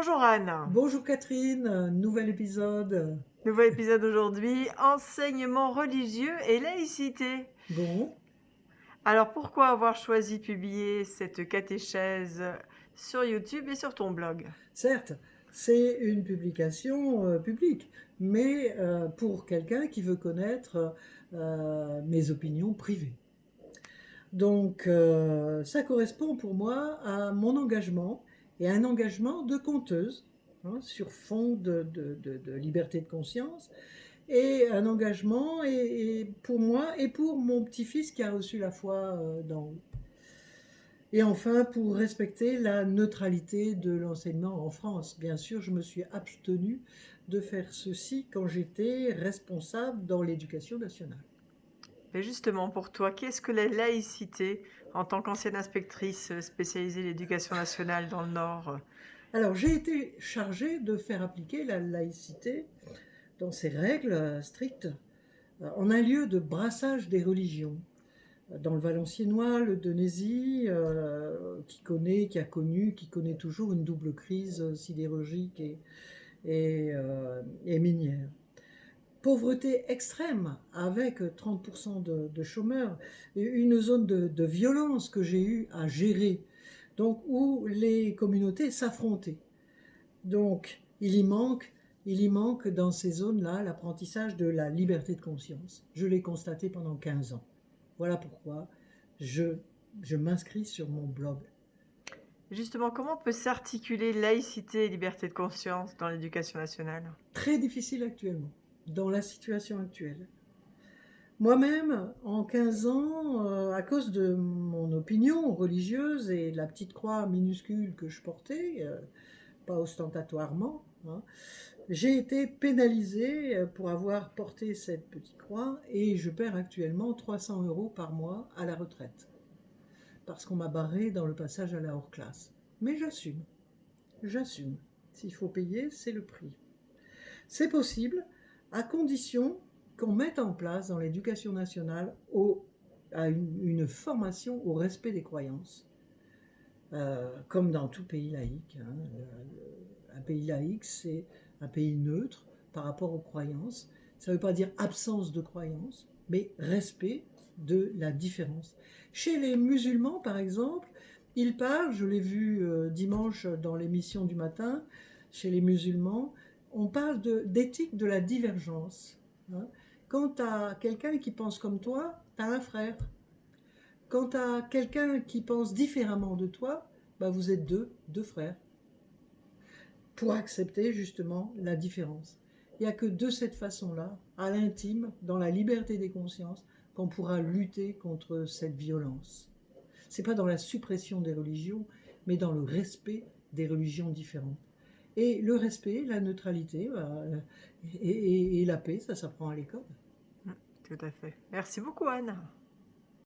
Bonjour Anne, Bonjour Catherine, nouvel épisode. nouvel épisode aujourd'hui, enseignement religieux et laïcité. Bon, Alors pourquoi avoir choisi de publier cette catéchèse sur YouTube et sur ton blog? certes, c'est une publication publique, mais pour quelqu'un qui veut connaître mes opinions privées. Donc ça correspond pour moi à mon engagement et à un engagement de conteuse, sur fond de liberté de conscience, et un engagement et pour moi et pour mon petit-fils qui a reçu la foi d'en haut. Et enfin, pour respecter la neutralité de l'enseignement en France. Bien sûr, je me suis abstenue de faire ceci quand j'étais responsable dans l'éducation nationale. Et justement pour toi, qu'est-ce que la laïcité en tant qu'ancienne inspectrice spécialisée l'éducation nationale dans le Nord? Alors, j'ai été chargée de faire appliquer la laïcité dans ses règles strictes en un lieu de brassage des religions. Dans le Valenciennois, le Denésy, qui connaît toujours une double crise sidérurgique et minière. Pauvreté extrême, avec 30% de chômeurs, une zone de violence que j'ai eu à gérer, donc où les communautés s'affrontaient. Donc il y manque dans ces zones-là l'apprentissage de la liberté de conscience. Je l'ai constaté pendant 15 ans. Voilà pourquoi je, je m'inscris sur mon blog. Justement, comment peut s'articuler laïcité et liberté de conscience dans l'éducation nationale? Très difficile actuellement, dans la situation actuelle. Moi-même, en 15 ans, à cause de mon opinion religieuse et de la petite croix minuscule que je portais, pas ostentatoirement, j'ai été pénalisée pour avoir porté cette petite croix et je perds actuellement 300 € par mois à la retraite parce qu'on m'a barré dans le passage à la hors classe. Mais j'assume. S'il faut payer, c'est le prix. C'est possible à condition qu'on mette en place dans l'éducation nationale une formation au respect des croyances, comme dans tout pays laïque. Un pays laïque, c'est un pays neutre par rapport aux croyances. Ça ne veut pas dire absence de croyances, mais respect de la différence. Chez les musulmans, par exemple, ils parlent, je l'ai vu dimanche dans l'émission du matin, chez les musulmans, on parle d'éthique de la divergence. Quand tu as quelqu'un qui pense comme toi, tu as un frère. Quand tu as quelqu'un qui pense différemment de toi, bah vous êtes deux frères, pour accepter justement la différence. Il n'y a que de cette façon-là, à l'intime, dans la liberté des consciences, qu'on pourra lutter contre cette violence. Ce n'est pas dans la suppression des religions, mais dans le respect des religions différentes. Et le respect, la neutralité et la paix, ça s'apprend à l'école. Tout à fait. Merci beaucoup Anne.